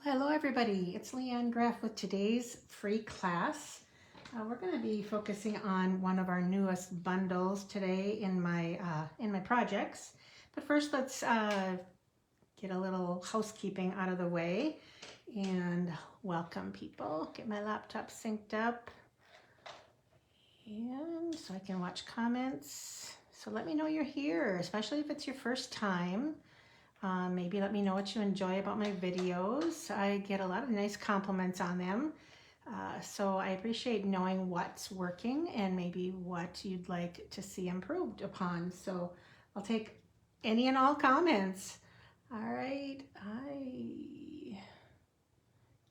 Hello everybody, it's Leanne Graff with today's free class. We're going to be focusing on one of our newest bundles today in my projects. But first let's get a little housekeeping out of the way and welcome people. Get my laptop synced up and so I can watch comments. So let me know you're here, especially if it's your first time. Maybe let me know what you enjoy about my videos. I get a lot of nice compliments on them. So I appreciate knowing what's working and maybe what you'd like to see improved upon. So I'll take any and all comments. All right, I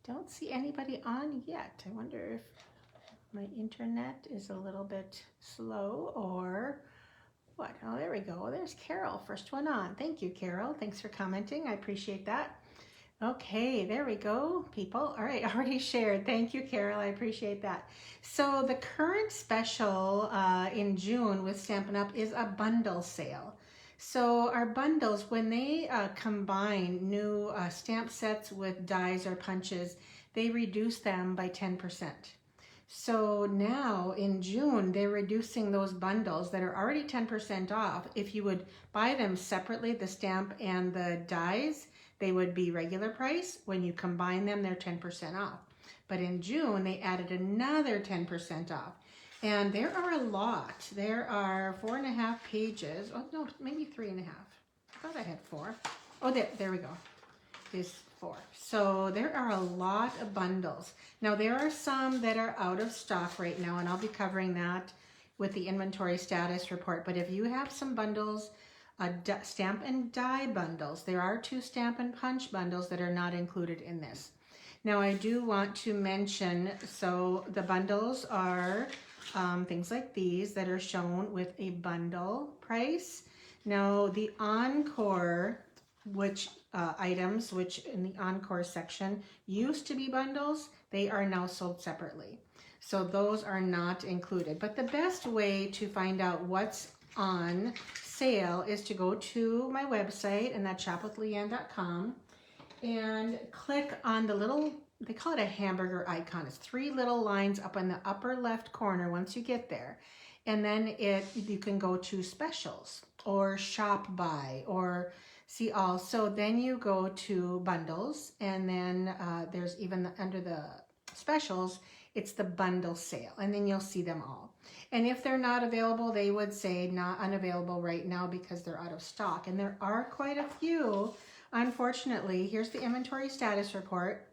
don't see anybody on yet. I wonder if my internet is a little bit slow or what? Oh, there we go. There's Carol, first one on. Thank you, Carol. Thanks for commenting. I appreciate that. Okay, there we go, people. All right, already shared. Thank you, Carol. I appreciate that. So the current special in June with Stampin' Up! Is a bundle sale. So our bundles, when they combine new stamp sets with dies or punches, they reduce them by 10%. So now in June, they're reducing those bundles that are already 10% off. If you would buy them separately, the stamp and the dies, they would be regular price. When you combine them, they're 10% off. But in June, they added another 10% off. And there are a lot. There are 4.5 pages. Oh, no, maybe 3.5. I thought I had 4. Oh, there we go. Is 4. So there are a lot of bundles. Now there are some that are out of stock right now, and I'll be covering that with the inventory status report. But if you have some bundles, stamp and die bundles, there are 2 stamp and punch bundles that are not included in this. Now I do want to mention, so the bundles are things like these that are shown with a bundle price. Now the Encore, which items, which in the Encore section used to be bundles, they are now sold separately. So those are not included. But the best way to find out what's on sale is to go to my website, and that's shopwithleanne.com, and click on the little, they call it a hamburger icon. It's 3 little lines up in the upper left corner once you get there. And then you can go to specials or shop by or see all. So then you go to bundles, and then there's even under the specials, it's the bundle sale, and then you'll see them all. And if they're not available, they would say not unavailable right now because they're out of stock. And there are quite a few, unfortunately. Here's the inventory status report.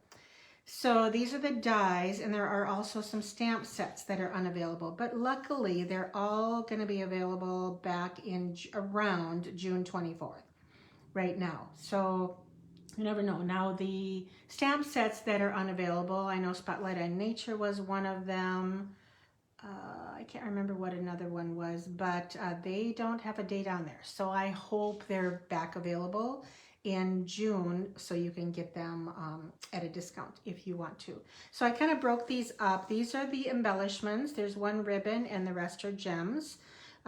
So these are the dies, and there are also some stamp sets that are unavailable. But luckily, they're all going to be available back in around June 24th. Right now. So you never know. Now the stamp sets that are unavailable, I know Spotlight on Nature was one of them. I can't remember what another one was, but they don't have a date on there. So I hope they're back available in June so you can get them at a discount if you want to. So I kind of broke these up. These are the embellishments. There's 1 ribbon and the rest are gems.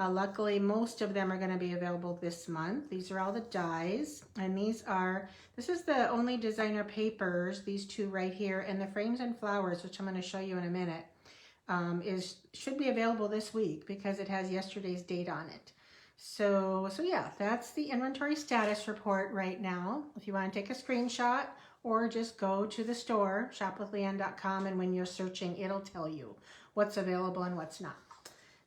Luckily, most of them are going to be available this month. These are all the dies, and this is the only designer papers, these 2 right here, and the frames and flowers, which I'm going to show you in a minute, should be available this week because it has yesterday's date on it. So yeah, that's the inventory status report right now. If you want to take a screenshot or just go to the store, shopwithleanne.com, and when you're searching, it'll tell you what's available and what's not.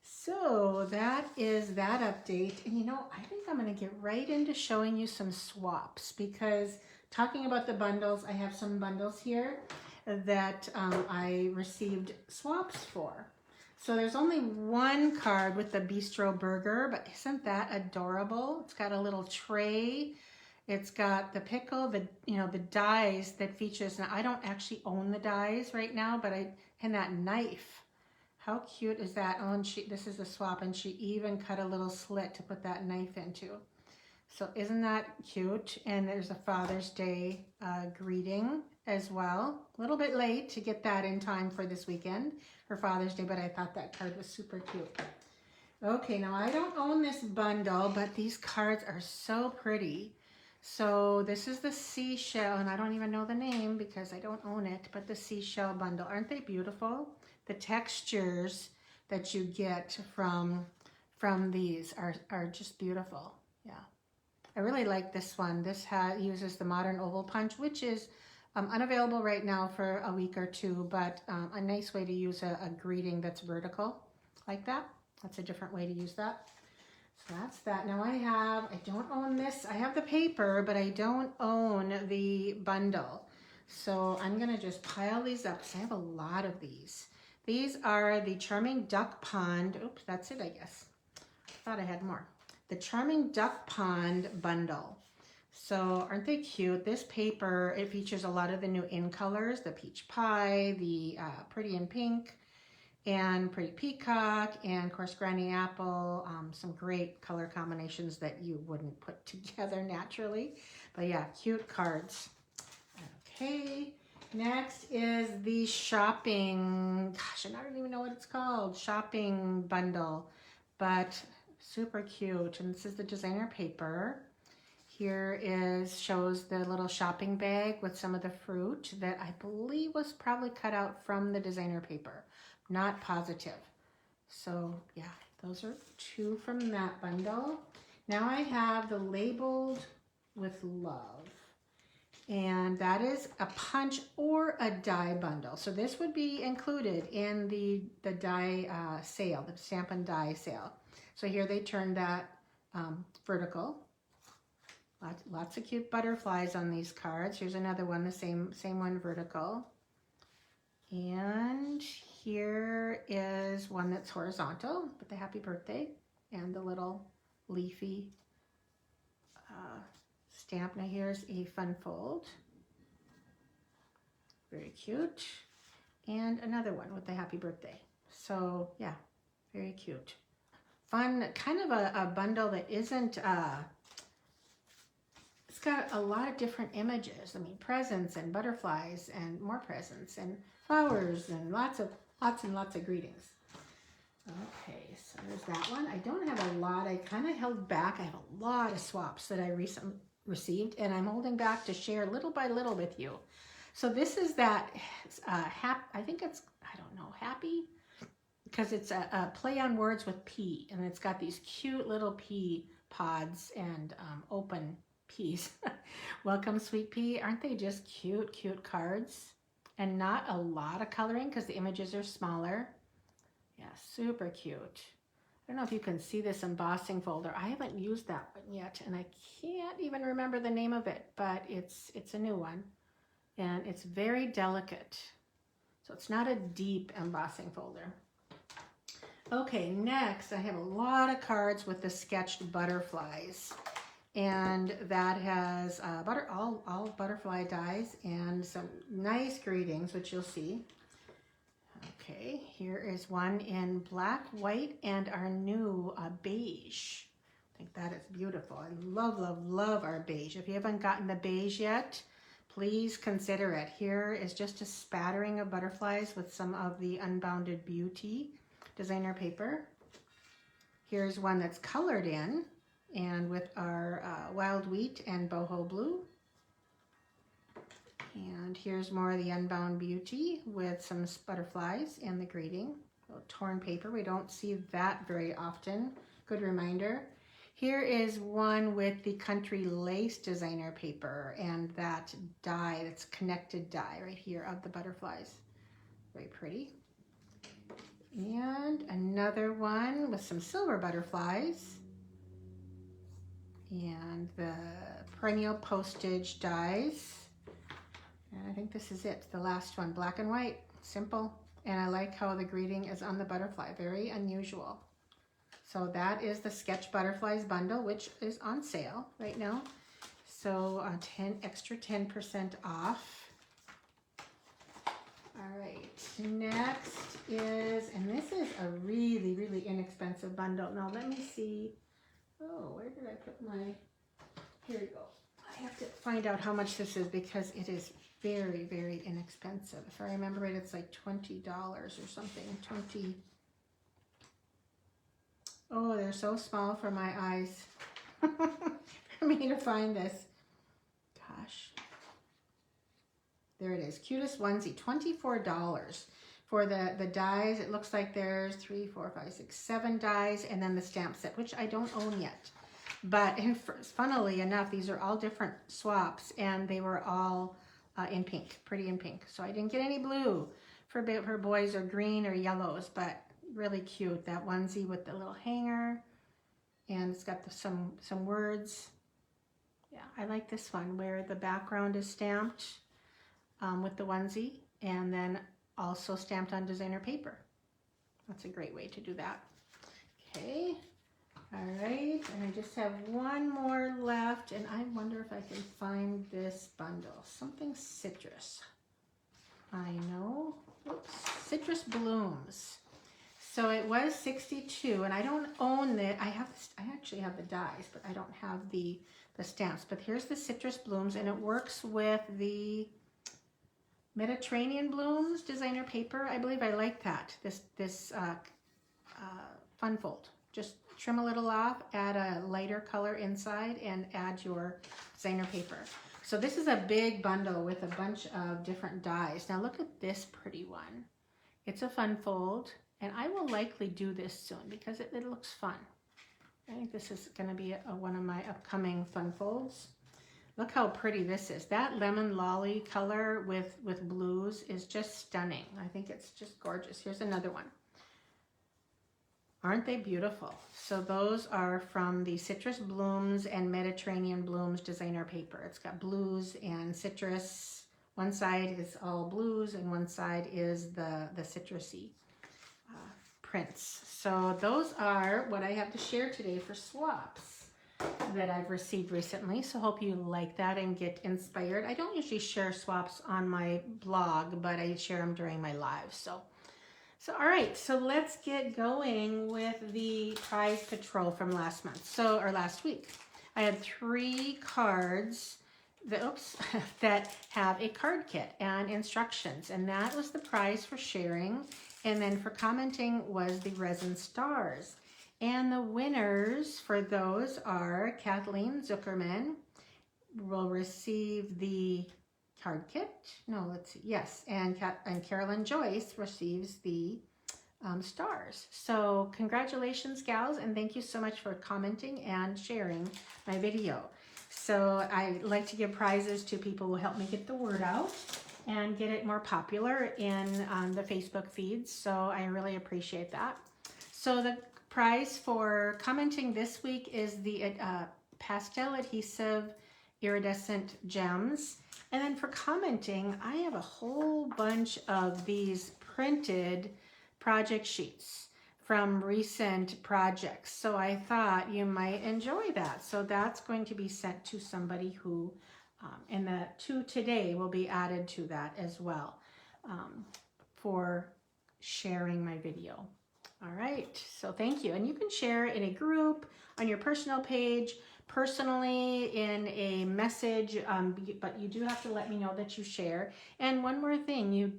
So that is that update. And you know, I think I'm going to get right into showing you some swaps, because talking about the bundles, I have some bundles here that I received swaps for. So there's only 1 card with the Bistro Burger, but isn't that adorable? It's got a little tray. It's got the pickle, the dies that features. Now I don't actually own the dies right now, but and that knife. How cute is that? Oh, and this is a swap, and she even cut a little slit to put that knife into. So isn't that cute? And there's a Father's Day greeting as well. A little bit late to get that in time for this weekend for Father's Day, but I thought that card was super cute. Okay, now I don't own this bundle, but these cards are so pretty. So this is the seashell, and I don't even know the name because I don't own it, but the seashell bundle. Aren't they beautiful? The textures that you get from these are just beautiful. Yeah. I really like this one. This uses the modern oval punch, which is unavailable right now for a week or two, but a nice way to use a greeting that's vertical like that. That's a different way to use that. So that's that. Now I don't own this. I have the paper, but I don't own the bundle. So I'm going to just pile these up because I have a lot of these. These are the Charming Duck Pond. Oops, that's it, I guess. I thought I had more. The Charming Duck Pond bundle. So aren't they cute? This paper, it features a lot of the new in colors, the peach pie, the pretty in pink, and pretty peacock, and of course Granny Apple. Some great color combinations that you wouldn't put together naturally. But yeah, cute cards. Okay, next is the shopping, gosh, I don't even know what it's called, shopping bundle, but super cute. And this is the designer paper. Here shows the little shopping bag with some of the fruit that I believe was probably cut out from the designer paper. Not positive. So yeah, those are two from that bundle. Now I have the Labeled with Love. And that is a punch or a die bundle. So this would be included in the die sale, the stamp and die sale. So here they turned that vertical. Lots of cute butterflies on these cards. Here's another one, the same one vertical. And here is one that's horizontal with the happy birthday and the little leafy stamp. Now here's a fun fold. Very cute. And another one with the happy birthday. So yeah, very cute. Fun, kind of a bundle that isn't, it's got a lot of different images. I mean, presents and butterflies and more presents and flowers and lots and lots of greetings. Okay, so there's that one. I don't have a lot. I kind of held back. I have a lot of swaps that I recently received, and I'm holding back to share little by little with you. So this is that, I think it's, I don't know, happy? Because it's a play on words with pea, and it's got these cute little pea pods and open peas. Welcome, sweet pea. Aren't they just cute, cute cards? And not a lot of coloring because the images are smaller. Yeah, super cute. I don't know if you can see this embossing folder. I haven't used that one yet, and I can't even remember the name of it, but it's a new one, and it's very delicate. So it's not a deep embossing folder. Okay, next I have a lot of cards with the sketched butterflies, and that has all butterfly dies and some nice greetings, which you'll see. Okay, here is one in black, white, and our new beige. I think that is beautiful. I love, love, love our beige. If you haven't gotten the beige yet, please consider it. Here is just a spattering of butterflies with some of the Unbounded Beauty designer paper. Here's one that's colored in and with our Wild Wheat and Boho Blue. And here's more of the Unbound Beauty with some butterflies and the greeting. Torn paper, we don't see that very often. Good reminder. Here is one with the Country Lace designer paper and that die, that's connected die right here of the butterflies. Very pretty. And another one with some silver butterflies. And the perennial postage dies. And I think this is it, the last one, black and white, simple. And I like how the greeting is on the butterfly, very unusual. So that is the Sketch Butterflies bundle, which is on sale right now. So extra 10% off. All right, next is, and this is a really, really inexpensive bundle. Now let me see, oh, where did I put my, here we go. I have to find out how much this is because it is very, very inexpensive. If I remember right, it's like $20 or something. 20. Oh, they're so small for my eyes. For me to find this. gosh. There it is. Cutest onesie, $24 for the dies. It looks like there's 3, 4, 5, 6, 7 dies, and then the stamp set, which I don't own yet. But funnily enough, these are all different swaps, and they were all in pink, pretty in pink. So I didn't get any blue for boys or green or yellows, but really cute. That onesie with the little hanger, and it's got some words. Yeah, I like this one where the background is stamped with the onesie, and then also stamped on designer paper. That's a great way to do that. Okay. All right, and I just have one more left, and I wonder if I can find this bundle. Something citrus. I know. Oops. Citrus Blooms. So it was $62, and I don't own it. I actually have the dies, but I don't have the stamps. But here's the Citrus Blooms, and it works with the Mediterranean Blooms designer paper. I believe I like that. This fun fold. Just trim a little off, add a lighter color inside, and add your designer paper. So this is a big bundle with a bunch of different dies. Now look at this pretty one. It's a fun fold, and I will likely do this soon because it looks fun. I think this is going to be one of my upcoming fun folds. Look how pretty this is. That lemon lolly color with blues is just stunning. I think it's just gorgeous. Here's another one. Aren't they beautiful? So those are from the Citrus Blooms and Mediterranean Blooms designer paper. It's got blues and citrus. One side is all blues and one side is the citrusy prints. So those are what I have to share today for swaps that I've received recently. So hope you like that and get inspired. I don't usually share swaps on my blog, but I share them during my lives. So all right, so let's get going with the prize patrol from last month, or last week. I had 3 cards that have a card kit and instructions, and that was the prize for sharing. And then for commenting was the resin stars. And the winners for those are Kathleen Zuckerman will receive the card kit. No, let's see. Yes, and Carolyn Joyce receives the stars. So congratulations, gals, and thank you so much for commenting and sharing my video. So I like to give prizes to people who help me get the word out and get it more popular in the Facebook feeds. So I really appreciate that. So the prize for commenting this week is the pastel adhesive iridescent gems. And then for commenting, I have a whole bunch of these printed project sheets from recent projects. So I thought you might enjoy that. So that's going to be sent to somebody who, and the 2 today will be added to that as well for sharing my video. All right, so thank you. And you can share in a group, on your personal page, personally in a message, but you do have to let me know that you share. And one more thing,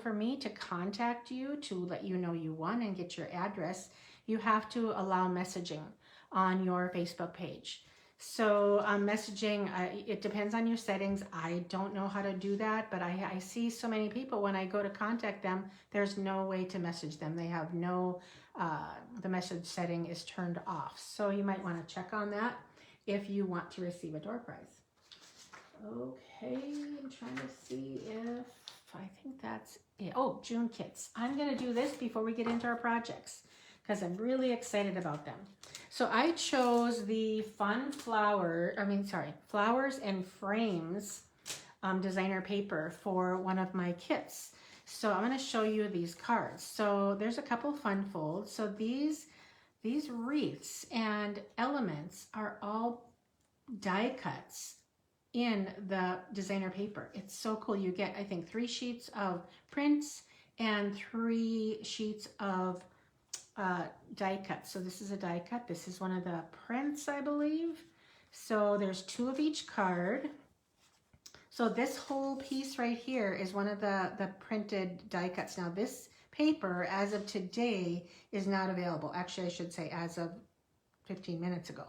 for me to contact you to let you know you won and get your address, you have to allow messaging on your Facebook page. So messaging, it depends on your settings. I don't know how to do that, but I see so many people when I go to contact them, there's no way to message them. They have the message setting is turned off. So you might want to check on that if you want to receive a door prize. Okay, I'm trying to see if, I think that's it. Oh, June kits. I'm going to do this before we get into our projects because I'm really excited about them. So I chose the Flowers and Frames designer paper for one of my kits. So I'm going to show you these cards. So there's a couple fun folds. So these wreaths and elements are all die cuts in the designer paper. It's so cool. You get, I think, 3 sheets of prints and 3 sheets of die cut. So this is a die cut. This is one of the prints, I believe. So there's 2 of each card. So this whole piece right here is one of the printed die cuts. Now this paper, as of today, is not available. Actually, I should say as of 15 minutes ago.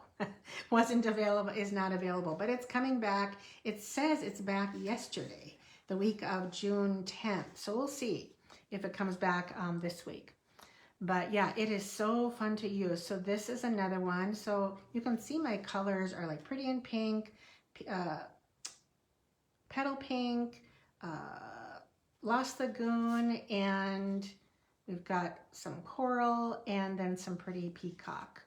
Wasn't available, is not available, but it's coming back. It says it's back yesterday, the week of June 10th. So we'll see if it comes back this week. But yeah, it is so fun to use. So this is another one. So you can see my colors are like Pretty in Pink, Petal Pink, Lost Lagoon, and we've got some Coral, and then some Pretty Peacock.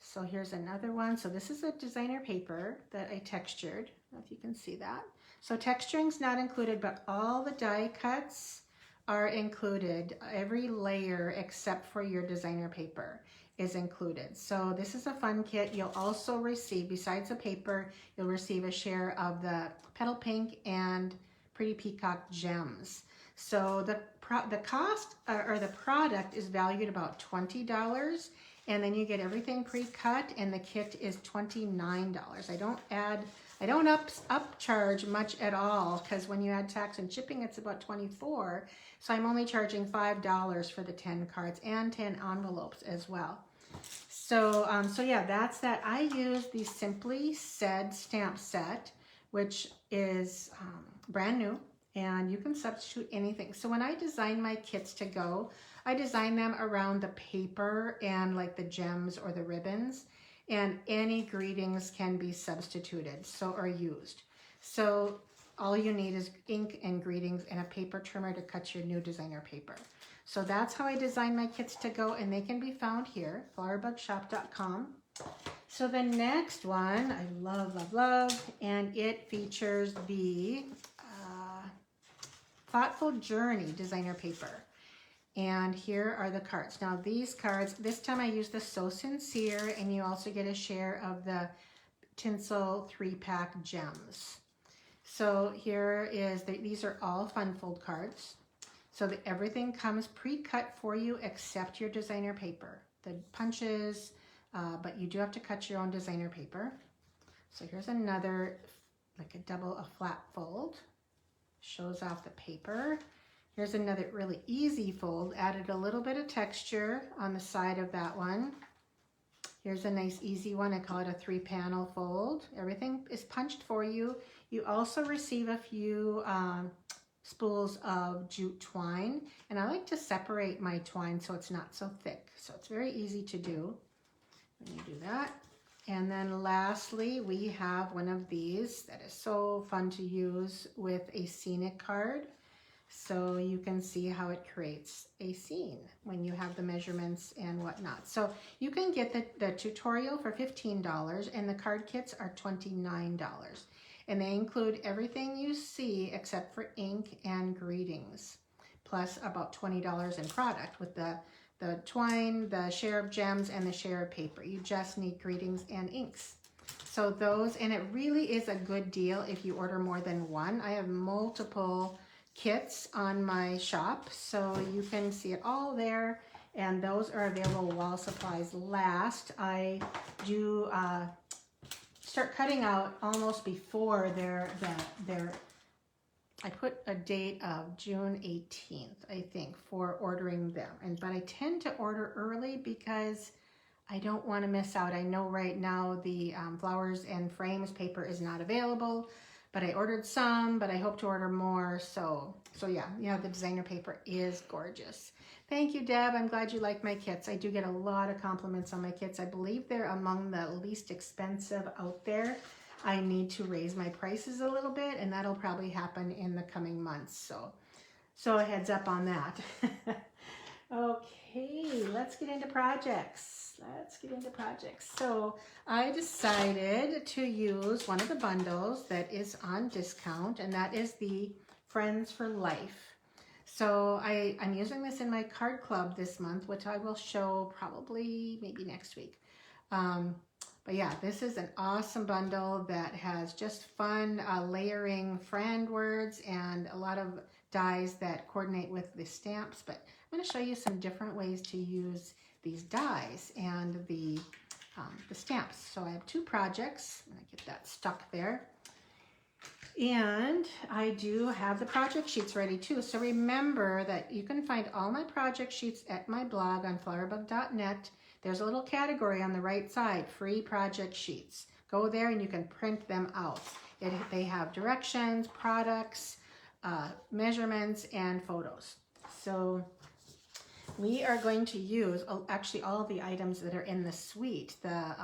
So here's another one. So this is a designer paper that I textured. I don't know if you can see that. So texturing's not included, but all the die cuts are included. Every layer except for your designer paper is included. So this is a fun kit. You'll also receive, besides the paper, you'll receive a share of the Petal Pink and Pretty Peacock gems. So the cost or the product is valued about $20, and then you get everything pre-cut, and the kit is $29. I don't upcharge much at all, because when you add tax and shipping, it's about $24. So I'm only charging $5 for the 10 cards and 10 envelopes as well. So, so yeah, that's that. I use the Simply Said stamp set, which is brand new, and you can substitute anything. So when I design my kits to go, I design them around the paper and like the gems or the ribbons, and any greetings can be substituted or used. So all you need is ink and greetings and a paper trimmer to cut your new designer paper. So that's how I design my kits to go, and they can be found here, flowerbugshop.com. So the next one I love, love, love, and it features the Thoughtful Journey designer paper. And here are the cards. Now these cards, this time I used the So Sincere, and you also get a share of the Tinsel 3-pack gems. So here is, these are all fun fold cards. So everything comes pre-cut for you except your designer paper. The punches, but you do have to cut your own designer paper. So here's another, like a flat fold. Shows off the paper. Here's another really easy fold. Added a little bit of texture on the side of that one. Here's a nice easy one. I call it a 3-panel fold. Everything is punched for you. You also receive a few spools of jute twine, and I like to separate my twine so it's not so thick. So it's very easy to do when you do that. And then lastly, we have one of these that is so fun to use with a scenic card. So you can see how it creates a scene when you have the measurements and whatnot. So you can get the tutorial for $15, and the card kits are $29. And they include everything you see except for ink and greetings, plus about $20 in product with the twine, the share of gems, and the share of paper. You just need greetings and inks. So those, and it really is a good deal if you order more than one. I have multiple kits on my shop, so you can see it all there, and those are available while supplies last. I do start cutting out almost before I put a date of June 18th, I think, for ordering them. But I tend to order early because I don't want to miss out. I know right now the Flowers and Frames paper is not available, but I ordered some, but I hope to order more. So yeah, the designer paper is gorgeous. Thank you, Deb. I'm glad you like my kits. I do get a lot of compliments on my kits. I believe they're among the least expensive out there. I need to raise my prices a little bit, and that'll probably happen in the coming months. So a heads up on that. Okay, let's get into projects. So I decided to use one of the bundles that is on discount, and that is the Friends for Life. So I'm using this in my card club this month, which I will show probably maybe next week. But yeah, this is an awesome bundle that has just fun layering friend words and a lot of dies that coordinate with the stamps. But I'm going to show you some different ways to use these dies and the stamps. So I have two projects. I'm going to get that stuck there. And I do have the project sheets ready too. So remember that you can find all my project sheets at my blog on flowerbug.net. there's a little category on the right side, free project sheets. Go there and you can print them out. They have directions, products, measurements, and photos. So we are going to use actually all of the items that are in the suite, the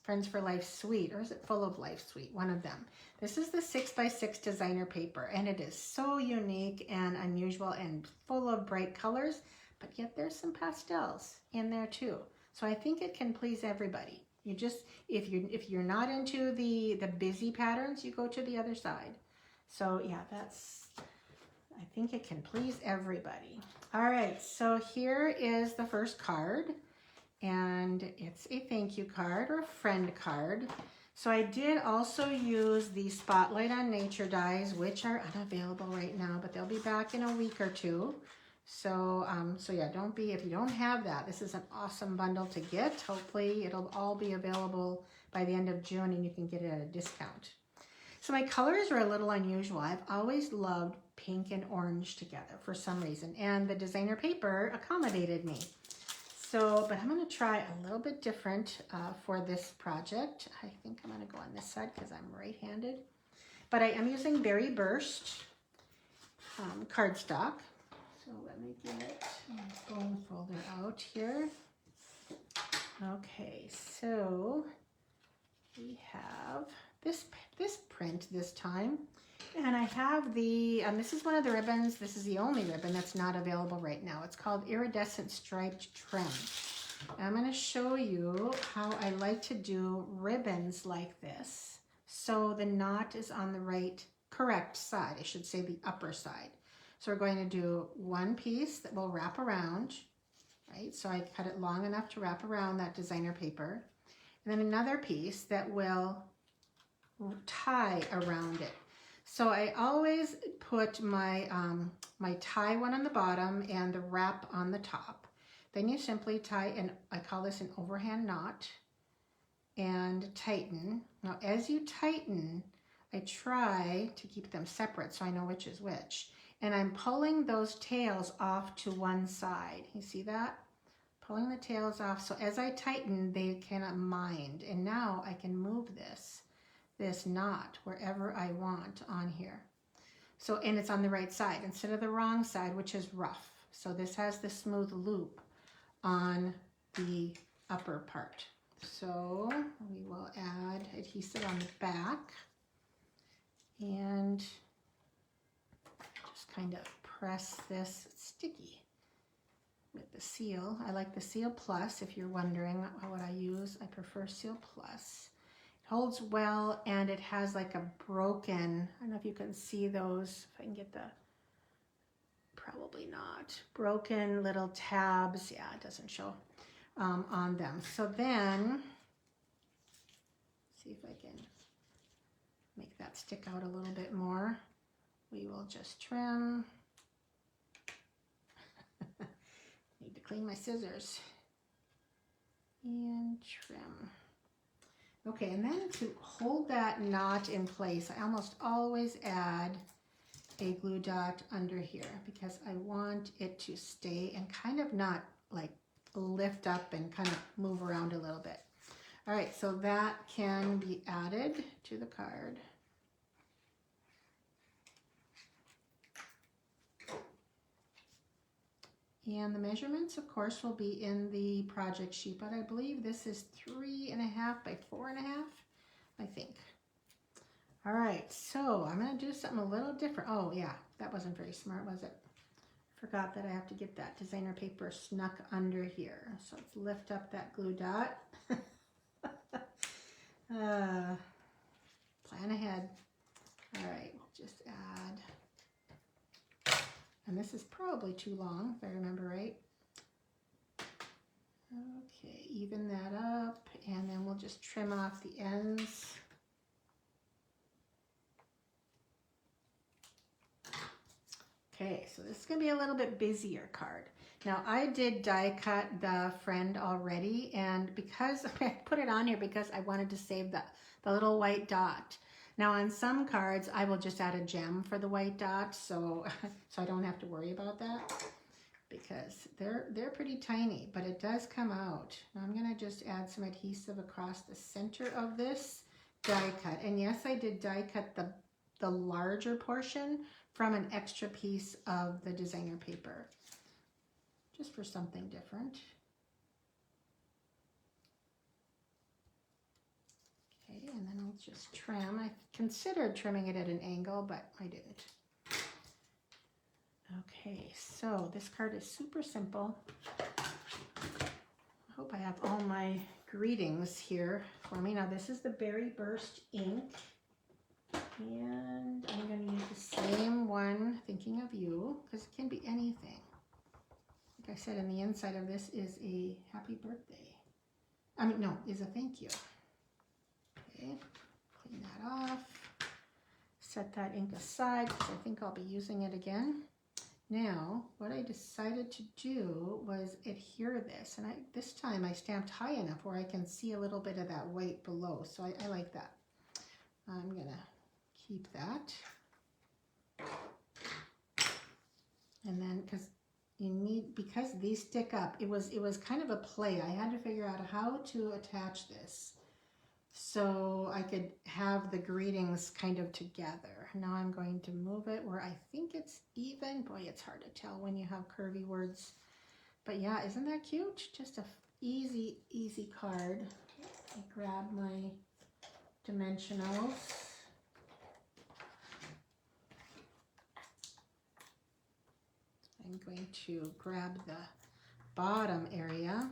Friends for Life suite, or is it Full of Life suite? One of them. This is the 6x6 designer paper, and it is so unique and unusual and full of bright colors, but yet there's some pastels in there too. So I think it can please everybody. You just, if you're not into the busy patterns, you go to the other side. So yeah, I think it can please everybody. All right, so here is the first card, and it's a thank you card or a friend card. So I did also use the Spotlight on Nature dies, which are unavailable right now, but they'll be back in a week or two. So, yeah, if you don't have that, this is an awesome bundle to get. Hopefully it'll all be available by the end of June and you can get it at a discount. So my colors are a little unusual. I've always loved pink and orange together for some reason, and the designer paper accommodated me. So, but I'm going to try a little bit different for this project. I think I'm going to go on this side because I'm right-handed. But I am using Berry Burst cardstock. So let me get my bone folder out here. Okay, so we have this print this time. And I have this is one of the ribbons. This is the only ribbon that's not available right now. It's called Iridescent Striped Trim. And I'm going to show you how I like to do ribbons like this. So the knot is on the correct side. I should say the upper side. So we're going to do one piece that will wrap around, right? So I cut it long enough to wrap around that designer paper. And then another piece that will tie around it. So I always put my my tie one on the bottom and the wrap on the top. Then you simply tie, and I call this an overhand knot, and tighten. Now as you tighten, I try to keep them separate so I know which is which. And I'm pulling those tails off to one side. You see that? Pulling the tails off. So as I tighten, they cannot mind. And now I can move this knot wherever I want on here. So, and it's on the right side instead of the wrong side, which is rough. So this has the smooth loop on the upper part. So we will add adhesive on the back and just kind of press this. It's sticky with the Seal. I like the Seal Plus. If you're wondering what I use, I prefer Seal Plus. Holds well, and it has like a broken, I don't know if you can see those, if I can get probably not, broken little tabs. Yeah, it doesn't show on them. So then, see if I can make that stick out a little bit more. We will just trim. Need to clean my scissors. And trim. Okay, and then to hold that knot in place, I almost always add a glue dot under here because I want it to stay and kind of not like lift up and kind of move around a little bit. All right, so that can be added to the card. And the measurements, of course, will be in the project sheet, but I believe this is 3.5 by 4.5, I think. All right, so I'm going to do something a little different. Oh, yeah, that wasn't very smart, was it? Forgot that I have to get that designer paper snuck under here. So let's lift up that glue dot. Plan ahead. All right, just add. And this is probably too long, if I remember right. Okay, even that up, and then we'll just trim off the ends. Okay, so this is going to be a little bit busier card. Now, I did die cut the friend already, and because I put it on here because I wanted to save the little white dot. Now on some cards, I will just add a gem for the white dot, so I don't have to worry about that. because they're pretty tiny, but it does come out. Now I'm going to just add some adhesive across the center of this die cut. And yes, I did die cut the larger portion from an extra piece of the designer paper, just for something different. Okay, and then I'll just trim. I considered trimming it at an angle, but I didn't. Okay, so this card is super simple. I hope I have all my greetings here for me. Now this is the Berry Burst ink, and I'm going to use the same one, Thinking of You, because it can be anything. Like I said, in the inside of this is a happy birthday. Is a thank you. Okay, clean that off. Set that ink aside because I think I'll be using it again. Now, what I decided to do was adhere this, and this time I stamped high enough where I can see a little bit of that white below, so I like that. I'm gonna keep that. And then, because these stick up, it was kind of a play. I had to figure out how to attach this so I could have the greetings kind of together. Now I'm going to move it where I think it's even. Boy, it's hard to tell when you have curvy words. But yeah, isn't that cute? Just a easy card. I grab my dimensionals. I'm going to grab the bottom area.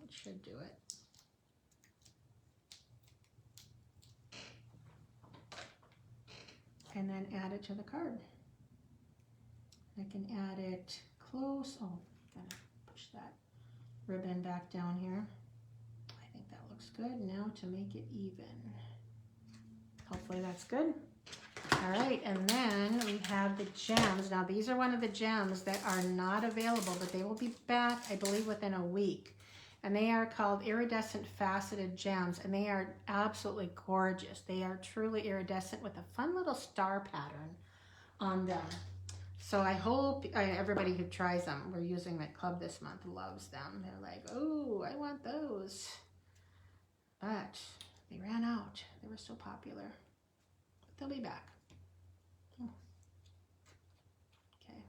It should do it. And then add it to the card. I can add it close. Oh, gotta push that ribbon back down here. I think that looks good. Now to make it even. Hopefully that's good. All right, and then we have the gems. Now these are one of the gems that are not available, but they will be back, I believe, within a week. And they are called iridescent faceted gems, and they are absolutely gorgeous. They are truly iridescent with a fun little star pattern on them. So I hope everybody who tries them, we're using at club this month, loves them. They're like, oh, I want those. But they ran out. They were so popular. But they'll be back. Okay.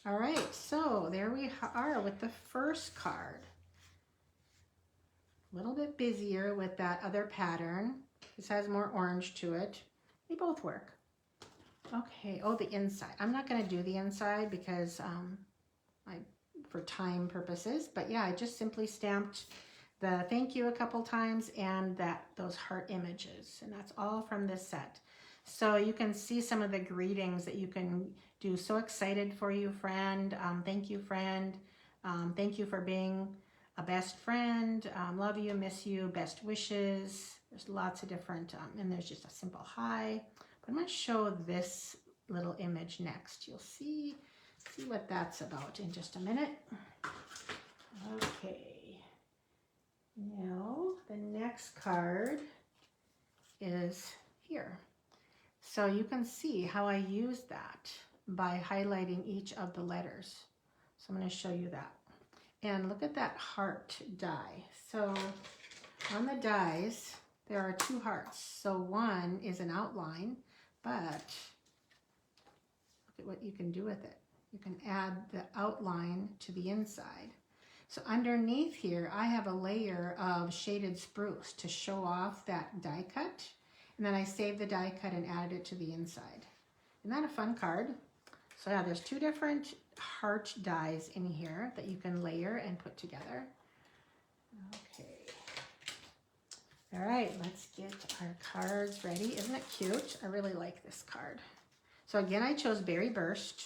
All right, so there we are with the first card. A little bit busier with that other pattern. This has more orange to it. They both work. Okay, oh, the inside. I'm not going to do the inside because for time purposes, but yeah, I just simply stamped the thank you a couple times and those heart images, and that's all from this set. So you can see some of the greetings that you can do. So excited for you, friend. Thank you, friend. Thank you for being a best friend. Love you, miss you, best wishes. There's lots of different, and there's just a simple hi. But I'm going to show this little image next. You'll see what that's about in just a minute. Okay. Now the next card is here. So you can see how I use that by highlighting each of the letters. So I'm going to show you that. And look at that heart die. So on the dies, there are two hearts. So one is an outline, but look at what you can do with it. You can add the outline to the inside. So underneath here, I have a layer of shaded spruce to show off that die cut. And then I saved the die cut and added it to the inside. Isn't that a fun card? So yeah, there's two different heart dies in here that you can layer and put together. Okay. All right, let's get our cards ready. Isn't it cute? I really like this card. So again, I chose Berry Burst.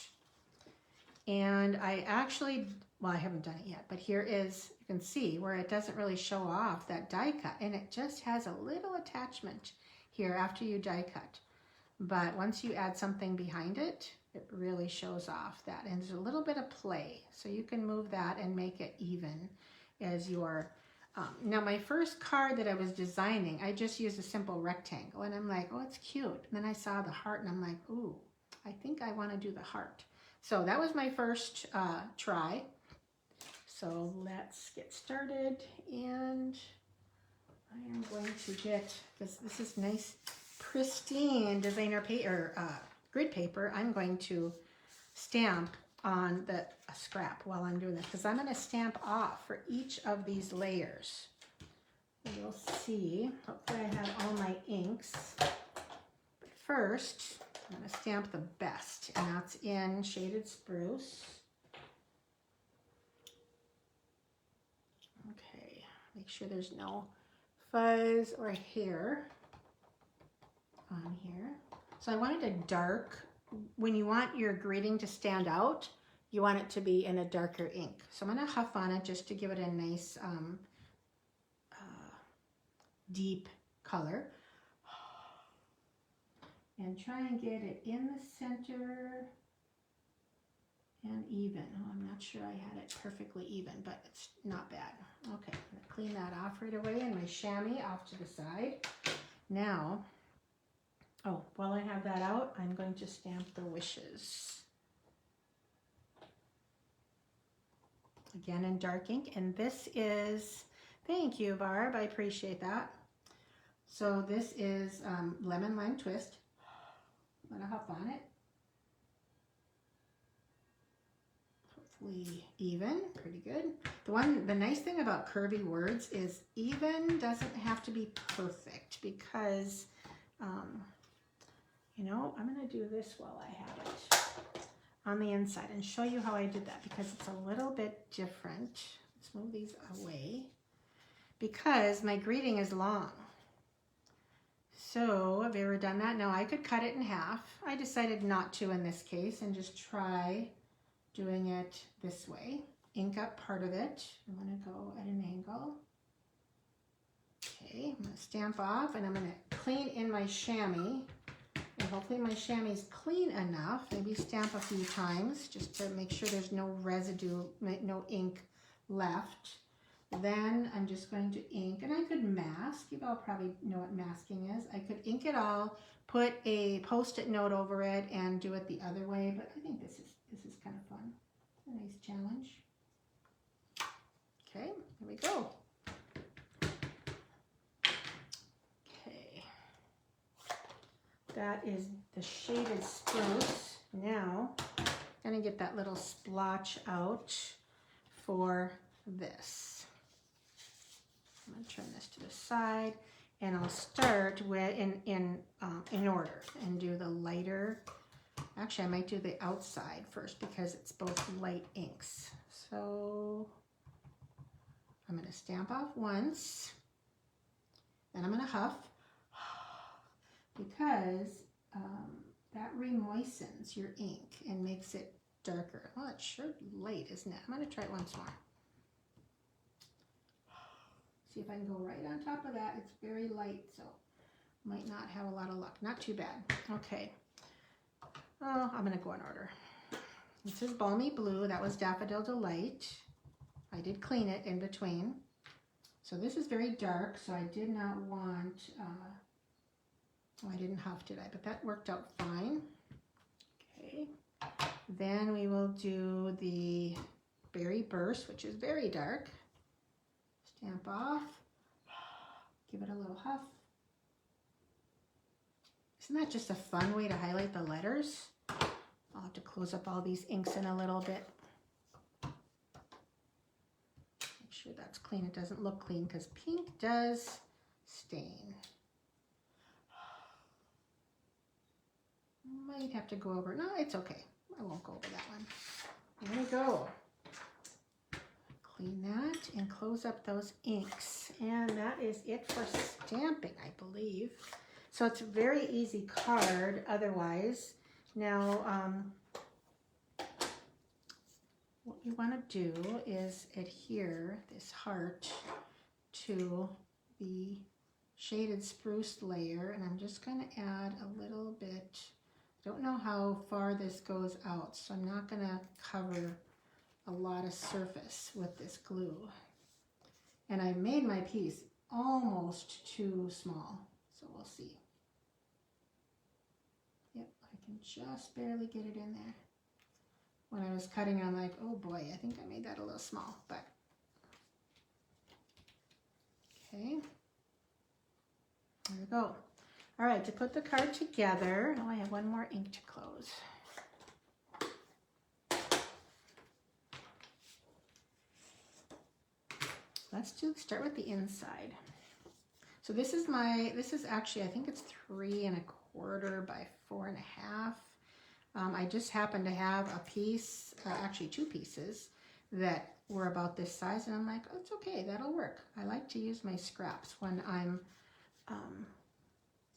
And I actually, well, I haven't done it yet, but here is, you can see where it doesn't really show off that die cut. And it just has a little attachment here after you die cut. But once you add something behind it, it really shows off that. And there's a little bit of play. So you can move that and make it even as your, now my first card that I was designing, I just used a simple rectangle. And I'm like, oh, it's cute. And then I saw the heart and I'm like, ooh, I think I want to do the heart. So that was my first try. So let's get started, and I am going to get, because this is nice pristine designer paper, grid paper, I'm going to stamp on the scrap while I'm doing this, because I'm going to stamp off for each of these layers. You'll see, hopefully I have all my inks. But first, I'm going to stamp the best, and that's in Shaded Spruce. Okay, make sure there's no fuzz or hair on here. So I wanted a dark, when you want your grading to stand out, you want it to be in a darker ink. So I'm going to huff on it just to give it a nice deep color. And try and get it in the center and even. Oh, I'm not sure I had it perfectly even, but it's not bad. Okay, I'm going to clean that off right away, and my chamois off to the side. Now, oh, while I have that out, I'm going to stamp the wishes. Again in dark ink, and this is, thank you Barb, I appreciate that. So this is Lemon Lime Twist. I'm going to huff on it. Hopefully even, pretty good. The nice thing about curvy words is even doesn't have to be perfect, because, you know, I'm going to do this while I have it on the inside and show you how I did that, because it's a little bit different. Let's move these away, because my greeting is long. So have you ever done that? Now I could cut it in half. I decided not to in this case and just try doing it this way. Ink up part of it. I'm going to go at an angle. Okay, I'm going to stamp off, and I'm going to clean in my chamois. And hopefully my chamois is clean enough. Maybe stamp a few times just to make sure there's no residue, no ink left. Then I'm just going to ink, and I could mask. You all probably know what masking is. I could ink it all, put a Post-it note over it, and do it the other way. But I think this is kind of fun. It's a nice challenge. Okay, here we go. Okay, that is the Shaded Spruce. Now I'm gonna get that little splotch out for this. I'm going to turn this to the side, and I'll start with in order and do the lighter. Actually, I might do the outside first, because it's both light inks. So I'm going to stamp off once, then I'm going to huff, because that remoistens your ink and makes it darker. Well, it's sure light, isn't it? I'm going to try it once more. See if I can go right on top of that. It's very light, so might not have a lot of luck. Not too bad. Okay. Oh, I'm going to go in order. This is Balmy Blue. That was Daffodil Delight. I did clean it in between. So this is very dark, so I did not want, oh, I didn't huff, did I? But that worked out fine. Okay. Then we will do the Berry Burst, which is very dark. Stamp off, give it a little huff. Isn't that just a fun way to highlight the letters? I'll have to close up all these inks in a little bit. Make sure that's clean. It doesn't look clean, because pink does stain. Might have to go over. No, it's okay. I won't go over that one. There we go. Clean that and close up those inks, and that is it for stamping, I believe. So it's a very easy card otherwise. Now what you want to do is adhere this heart to the Shaded Spruce layer, and I'm just going to add a little bit. I don't know how far this goes out, so I'm not going to cover a lot of surface with this glue. And I made my piece almost too small, so we'll see. Yep, I can just barely get it in there. when I was cutting, I'm like, oh boy, I think I made that a little small, but okay. There we go. All right, to put the card together, oh, I have one more ink to close. Let's start with the inside. So this is actually, I think it's 3 1/4 by 4 1/2. I just happen to have a piece, actually 2 pieces that were about this size, and I'm like, oh, it's okay, that'll work. I like to use my scraps when I'm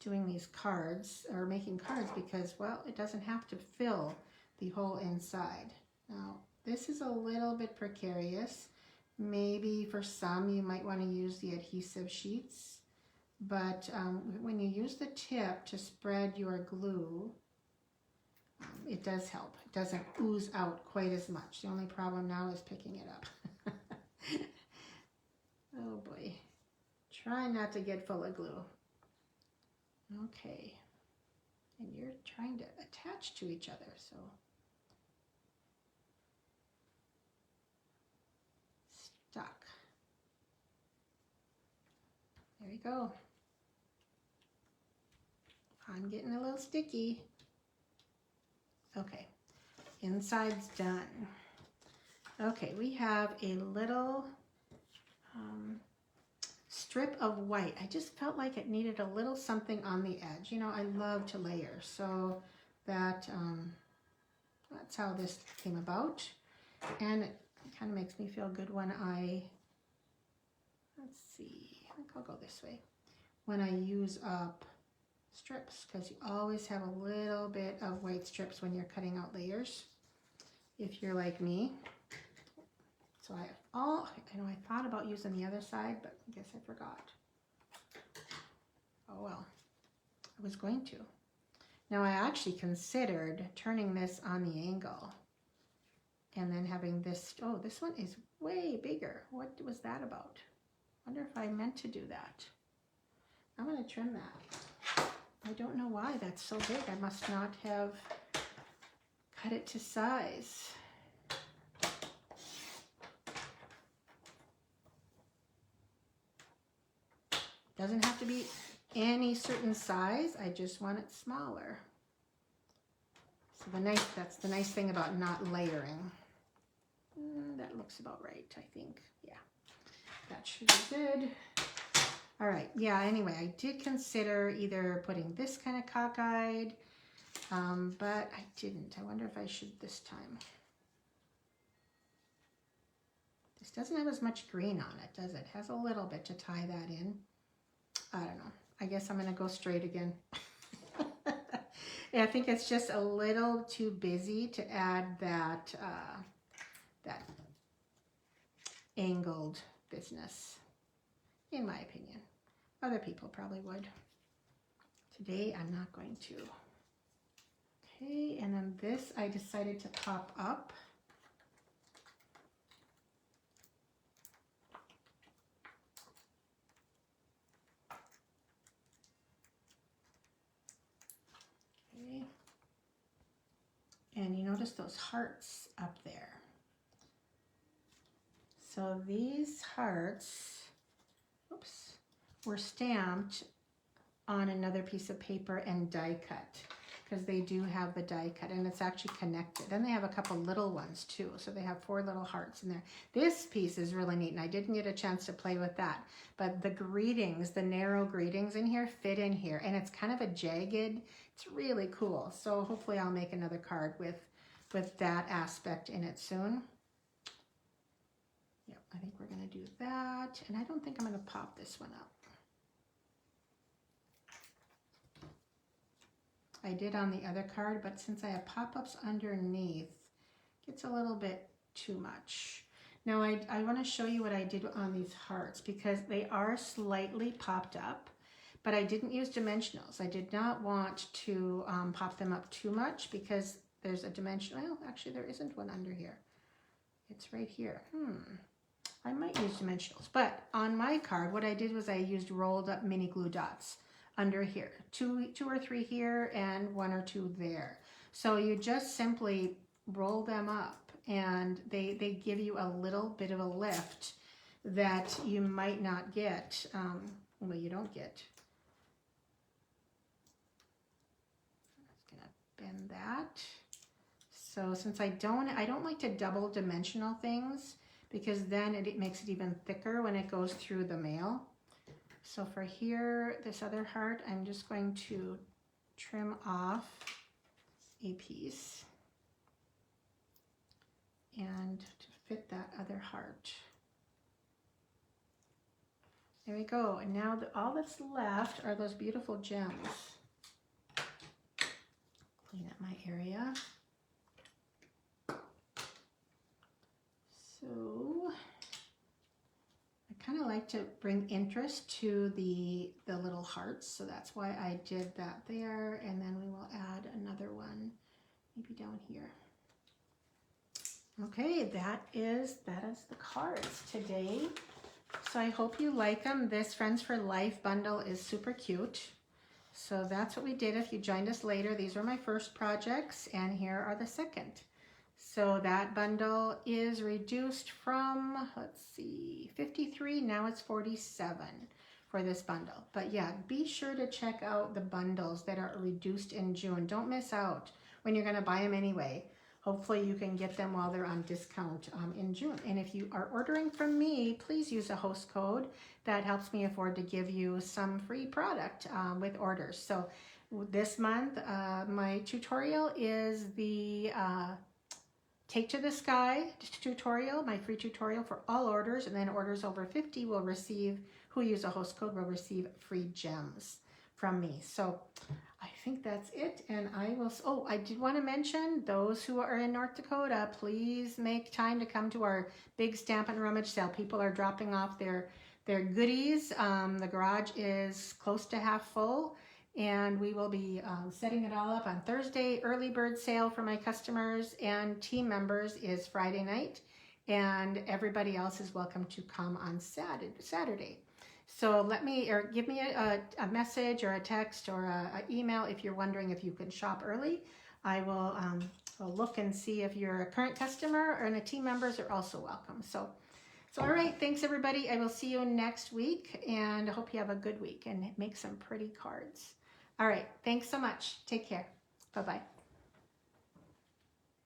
doing these cards or making cards because, well, it doesn't have to fill the whole inside. Now, this is a little bit precarious. Maybe for some you might want to use the adhesive sheets, but when you use the tip to spread your glue, it does help. It doesn't ooze out quite as much. The only problem now is picking it up. Oh boy. Try not to get full of glue. Okay. And you're trying to attach to each other, so. Stuck. There we go. I'm getting a little sticky. Okay, inside's done. Okay, we have a little strip of white. I just felt like it needed a little something on the edge. You know, I love to layer, so that's how this came about. And it kind of makes me feel good when let's see, I think I'll go this way. When I use up strips, because you always have a little bit of white strips when you're cutting out layers, if you're like me. So I thought about using the other side, but I guess I forgot. Oh well, I was going to. Now I actually considered turning this on the angle and then having this, oh, this one is way bigger. What was that about? I wonder if I meant to do that. I'm going to trim that. I don't know why that's so big. I must not have cut it to size. Doesn't have to be any certain size. I just want it smaller. So that's the nice thing about not layering. That looks about right, I think. Yeah, that should be good. All right, yeah, anyway, I did consider either putting this kind of cockeyed, but I didn't. I wonder if I should this time. This doesn't have as much green on it, does it? It has a little bit to tie that in. I don't know. I guess I'm going to go straight again. Yeah, I think it's just a little too busy to add that, that angled business, in my opinion. Other people probably would. Today, I'm not going to. Okay, and then this I decided to pop up. Okay. And you notice those hearts up there. So these hearts, oops, were stamped on another piece of paper and die cut, because they do have the die cut and it's actually connected. And they have a couple little ones too. So they have 4 little hearts in there. This piece is really neat and I didn't get a chance to play with that. But the greetings, the narrow greetings in here fit in here and it's kind of a jagged, it's really cool. So hopefully I'll make another card with that aspect in it soon. Yep, I think we're gonna do that. And I don't think I'm gonna pop this one up. I did on the other card, but since I have pop-ups underneath, it gets a little bit too much. Now I want to show you what I did on these hearts because they are slightly popped up, but I didn't use dimensionals. I did not want to pop them up too much because there's a dimension. Well, actually there isn't one under here. It's right here. I might use dimensionals, but on my card, what I did was I used rolled up mini glue dots under here, two or three here and 1 or 2 there. So you just simply roll them up, and they give you a little bit of a lift that you might not get, well, you don't get. I'm just gonna bend that. So since I don't like to double dimensional things, because then it makes it even thicker when it goes through the mail. So for here, this other heart, I'm just going to trim off a piece and to fit that other heart. There we go. And now all that's left are those beautiful gems. Clean up my area. So I kind of like to bring interest to the little hearts, so that's why I did that there, and then we will add another one maybe down here. Okay, that is the cards today. So I hope you like them. This Friends for Life bundle is super cute. So that's what we did. If you joined us later, these were my first projects, and here are the second. So that bundle is reduced from, let's see, 53, now it's 47 for this bundle. But yeah, be sure to check out the bundles that are reduced in June. Don't miss out when you're gonna buy them anyway. Hopefully you can get them while they're on discount in June. And if you are ordering from me, please use a host code. That helps me afford to give you some free product with orders. So this month, my tutorial is the Take to the Sky tutorial, my free tutorial for all orders, and then orders over 50 will receive, who use a host code will receive free gems from me. So I think that's it, and I will, oh, I did want to mention those who are in North Dakota, please make time to come to our big Stampin' Rummage sale. People are dropping off their goodies. The garage is close to half full, and we will be setting it all up on Thursday. Early bird sale for my customers and team members is Friday night, and everybody else is welcome to come on Saturday. So let me, or give me a message or a text or an email if you're wondering if you can shop early. I will look and see if you're a current customer, and the team members are also welcome. So all right, thanks everybody. I will see you next week, and I hope you have a good week and make some pretty cards. All right, thanks so much. Take care. Bye-bye.